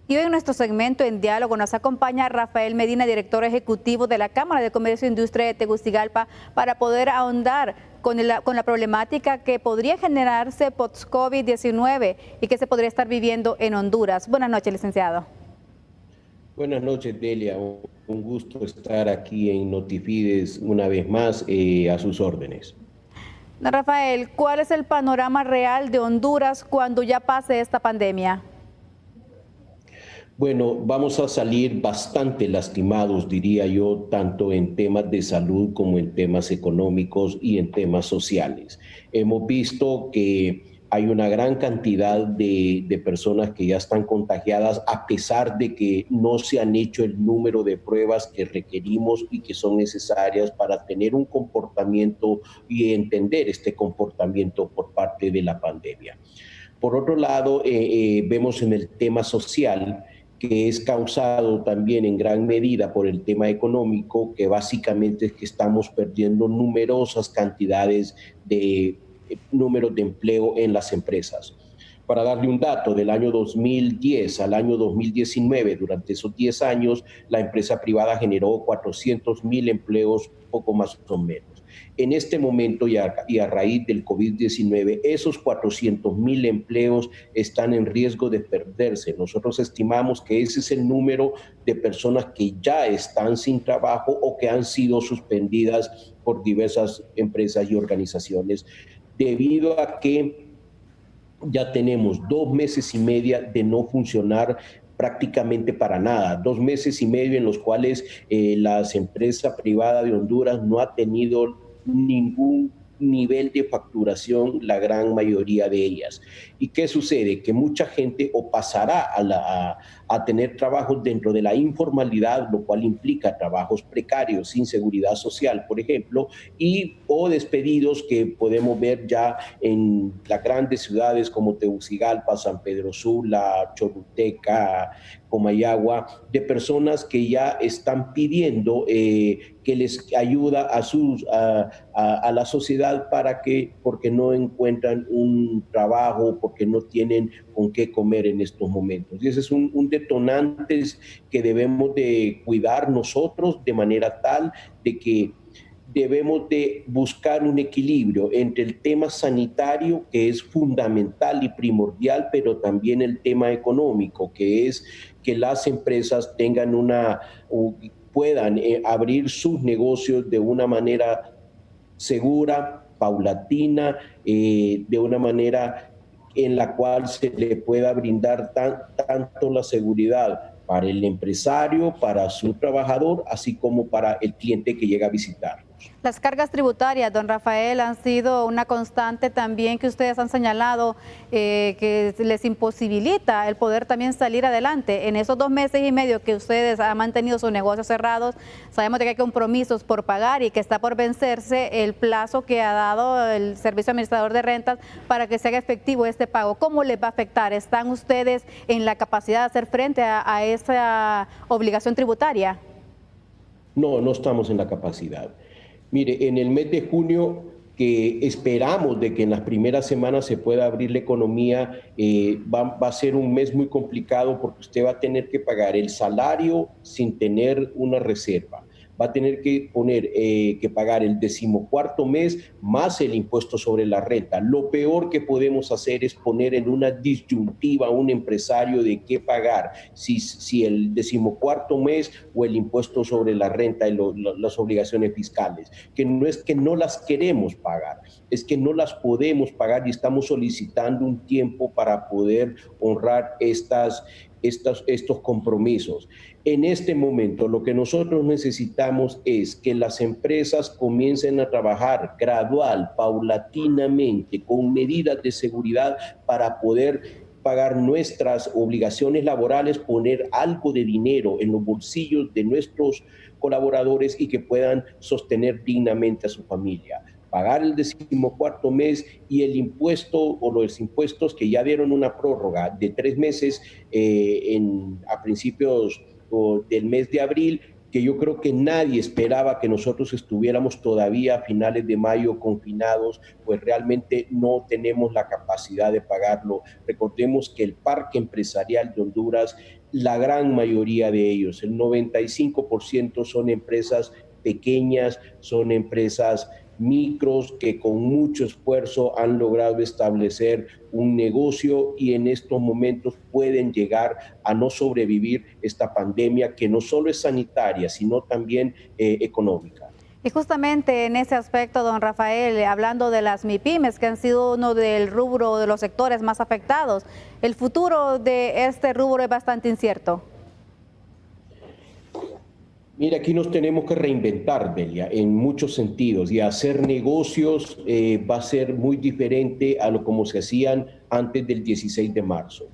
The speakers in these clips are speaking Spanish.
Y hoy en nuestro segmento En Diálogo nos acompaña Rafael Medina, director ejecutivo de la Cámara de Comercio e Industria de Tegucigalpa, para poder ahondar con la problemática que podría generarse post-COVID-19 y que se podría estar viviendo en Honduras. Buenas noches, licenciado. Buenas noches, Delia. Un gusto estar aquí en Notifides una vez más a sus órdenes. Don Rafael, ¿cuál es el panorama real de Honduras cuando ya pase esta pandemia? Bueno, vamos a salir bastante lastimados, diría yo, tanto en temas de salud como en temas económicos y en temas sociales. Hemos visto que hay una gran cantidad de personas que ya están contagiadas a pesar de que no se han hecho el número de pruebas que requerimos y que son necesarias para tener un comportamiento y entender este comportamiento por parte de la pandemia. Por otro lado, vemos en el tema social que es causado también en gran medida por el tema económico, que básicamente es que estamos perdiendo numerosas cantidades de números de empleo en las empresas. Para darle un dato, del año 2010 al año 2019, durante esos 10 años, la empresa privada generó 400,000 empleos, poco más o menos. En este momento y a raíz del COVID-19, esos 400,000 empleos están en riesgo de perderse. Nosotros estimamos que ese es el número de personas que ya están sin trabajo o que han sido suspendidas por diversas empresas y organizaciones, debido a que ya tenemos 2 meses y medio de no funcionar prácticamente para nada, 2 meses y medio en los cuales la empresa privada de Honduras no ha tenido ningún nivel de facturación, la gran mayoría de ellas. ¿Y qué sucede? Que mucha gente o pasará a tener trabajos dentro de la informalidad, lo cual implica trabajos precarios, sin seguridad social, por ejemplo, y o despedidos que podemos ver ya en las grandes ciudades como Tegucigalpa, San Pedro Sula, Choluteca, Comayagua, de personas que ya están pidiendo que les ayuda a la sociedad porque no encuentran un trabajo, porque no tienen con qué comer en estos momentos. Y ese es un detonante que debemos de cuidar nosotros de manera tal de que debemos de buscar un equilibrio entre el tema sanitario, que es fundamental y primordial, pero también el tema económico, que es que las empresas tengan puedan abrir sus negocios de una manera segura, paulatina, de una manera en la cual se le pueda brindar tanto la seguridad para el empresario, para su trabajador, así como para el cliente que llega a visitarlos. Las cargas tributarias, don Rafael, han sido una constante también que ustedes han señalado que les imposibilita el poder también salir adelante. En esos 2 meses y medio que ustedes han mantenido sus negocios cerrados, sabemos de que hay compromisos por pagar y que está por vencerse el plazo que ha dado el Servicio Administrador de Rentas para que se haga efectivo este pago. ¿Cómo les va a afectar? ¿Están ustedes en la capacidad de hacer frente a esa obligación tributaria? No, no estamos en la capacidad. Mire, en el mes de junio, que esperamos de que en las primeras semanas se pueda abrir la economía, va a ser un mes muy complicado porque usted va a tener que pagar el salario sin tener una reserva. Va a tener que pagar el 14º mes más el impuesto sobre la renta. Lo peor que podemos hacer es poner en una disyuntiva a un empresario de qué pagar, si el 14º mes o el impuesto sobre la renta y las obligaciones fiscales, que no es que no las queremos pagar, es que no las podemos pagar y estamos solicitando un tiempo para poder honrar estos compromisos. En este momento, lo que nosotros necesitamos es que las empresas comiencen a trabajar gradual, paulatinamente, con medidas de seguridad para poder pagar nuestras obligaciones laborales, poner algo de dinero en los bolsillos de nuestros colaboradores y que puedan sostener dignamente a su familia. Pagar el 14º mes y el impuesto o los impuestos que ya dieron una prórroga de 3 meses a principios del mes de abril, que yo creo que nadie esperaba que nosotros estuviéramos todavía a finales de mayo confinados, pues realmente no tenemos la capacidad de pagarlo. Recordemos que el parque empresarial de Honduras la gran mayoría de ellos, el 95% son empresas pequeñas, son empresas micros que con mucho esfuerzo han logrado establecer un negocio y en estos momentos pueden llegar a no sobrevivir esta pandemia que no solo es sanitaria, sino también económica. Y justamente en ese aspecto, don Rafael, hablando de las MIPYMES, que han sido uno del rubro, de los sectores más afectados, el futuro de este rubro es bastante incierto. Mira, aquí nos tenemos que reinventar, Delia, en muchos sentidos, y hacer negocios va a ser muy diferente a lo como se hacían antes del 16 de marzo.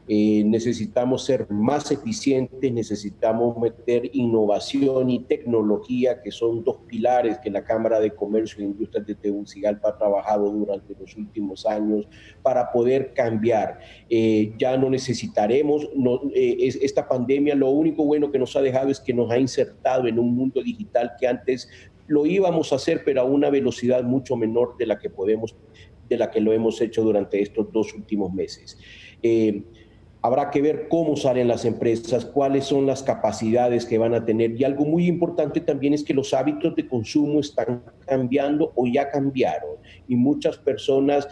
Necesitamos ser más eficientes, necesitamos meter innovación y tecnología, que son dos pilares que la Cámara de Comercio e Industrias de Tegucigalpa ha trabajado durante los últimos años para poder cambiar. Ya no necesitaremos, esta pandemia lo único bueno que nos ha dejado es que nos ha insertado en un mundo digital que antes lo íbamos a hacer, pero a una velocidad mucho menor de la que lo hemos hecho durante estos 2 últimos meses. Habrá que ver cómo salen las empresas, cuáles son las capacidades que van a tener. Y algo muy importante también es que los hábitos de consumo están cambiando o ya cambiaron. Y muchas personas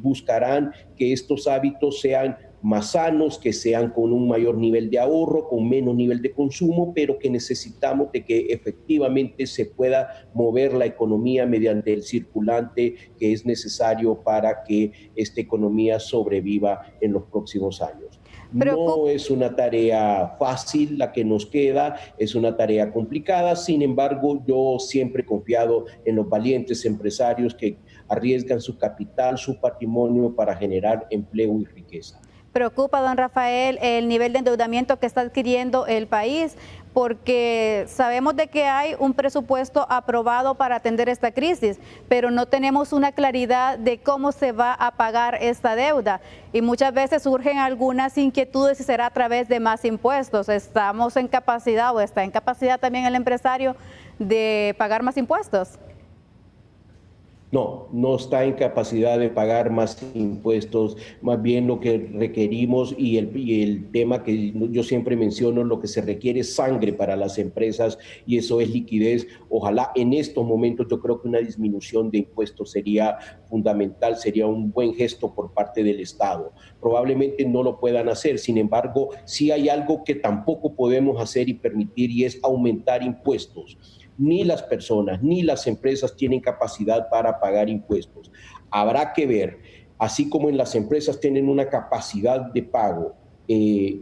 buscarán que estos hábitos sean más sanos, que sean con un mayor nivel de ahorro, con menos nivel de consumo, pero que necesitamos de que efectivamente se pueda mover la economía mediante el circulante que es necesario para que esta economía sobreviva en los próximos años. No es una tarea fácil la que nos queda, es una tarea complicada, sin embargo, yo siempre he confiado en los valientes empresarios que arriesgan su capital, su patrimonio para generar empleo y riqueza. Preocupa, don Rafael, el nivel de endeudamiento que está adquiriendo el país, porque sabemos de que hay un presupuesto aprobado para atender esta crisis, pero no tenemos una claridad de cómo se va a pagar esta deuda. Y muchas veces surgen algunas inquietudes si será a través de más impuestos. ¿Estamos en capacidad o está en capacidad también el empresario de pagar más impuestos? No, no está en capacidad de pagar más impuestos, más bien lo que requerimos y el tema que yo siempre menciono, lo que se requiere es sangre para las empresas y eso es liquidez. Ojalá en estos momentos yo creo que una disminución de impuestos sería fundamental, sería un buen gesto por parte del Estado. Probablemente no lo puedan hacer, sin embargo, sí hay algo que tampoco podemos hacer y permitir y es aumentar impuestos. Ni las personas ni las empresas tienen capacidad para pagar impuestos. Habrá que ver, así como en las empresas tienen una capacidad de pago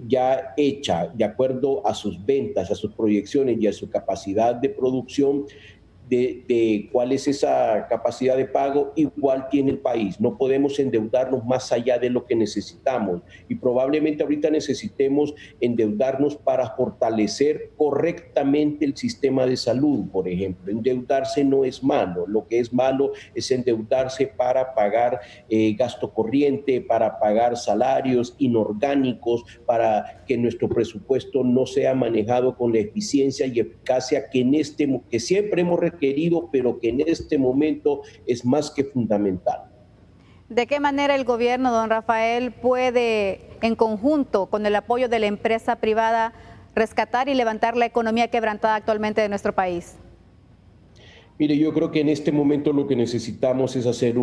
ya hecha de acuerdo a sus ventas, a sus proyecciones y a su capacidad de producción, de cuál es esa capacidad de pago, igual tiene el país. No podemos endeudarnos más allá de lo que necesitamos y probablemente ahorita necesitemos endeudarnos para fortalecer correctamente el sistema de salud, por ejemplo. Endeudarse no es malo, lo que es malo es endeudarse para pagar gasto corriente, para pagar salarios inorgánicos, para que nuestro presupuesto no sea manejado con la eficiencia y eficacia que siempre hemos requerido, pero que en este momento es más que fundamental. ¿De qué manera el gobierno, don Rafael, puede, en conjunto con el apoyo de la empresa privada, rescatar y levantar la economía quebrantada actualmente de nuestro país? Mire, yo creo que en este momento lo que necesitamos es hacer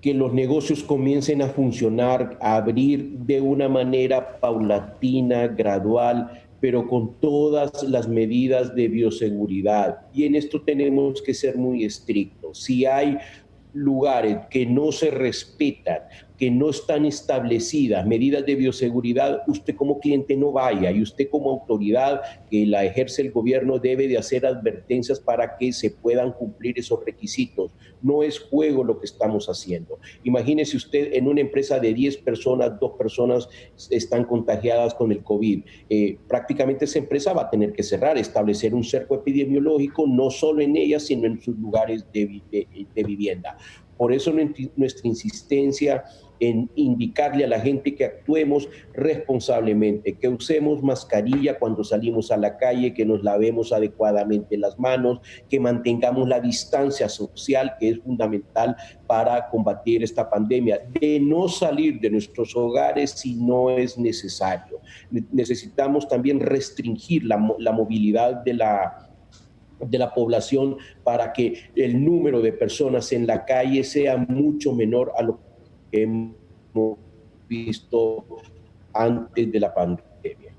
que los negocios comiencen a funcionar, a abrir de una manera paulatina, gradual, pero con todas las medidas de bioseguridad. Y en esto tenemos que ser muy estrictos. Si hay lugares que no se respetan, que no están establecidas medidas de bioseguridad, usted como cliente no vaya y usted como autoridad que la ejerce el gobierno debe de hacer advertencias para que se puedan cumplir esos requisitos. No es juego lo que estamos haciendo. Imagínese usted en una empresa de 10 personas, 2 personas están contagiadas con el COVID. Prácticamente esa empresa va a tener que cerrar, establecer un cerco epidemiológico, no solo en ella, sino en sus lugares de vivienda. Por eso nuestra insistencia en indicarle a la gente que actuemos responsablemente, que usemos mascarilla cuando salimos a la calle, que nos lavemos adecuadamente las manos, que mantengamos la distancia social, que es fundamental para combatir esta pandemia, de no salir de nuestros hogares si no es necesario. Necesitamos también restringir la movilidad de la población para que el número de personas en la calle sea mucho menor a lo que hemos visto antes de la pandemia.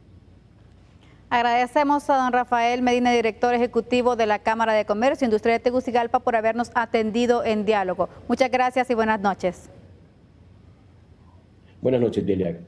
Agradecemos a don Rafael Medina, director ejecutivo de la Cámara de Comercio e Industria de Tegucigalpa, por habernos atendido en diálogo. Muchas gracias y buenas noches. Buenas noches, Delia.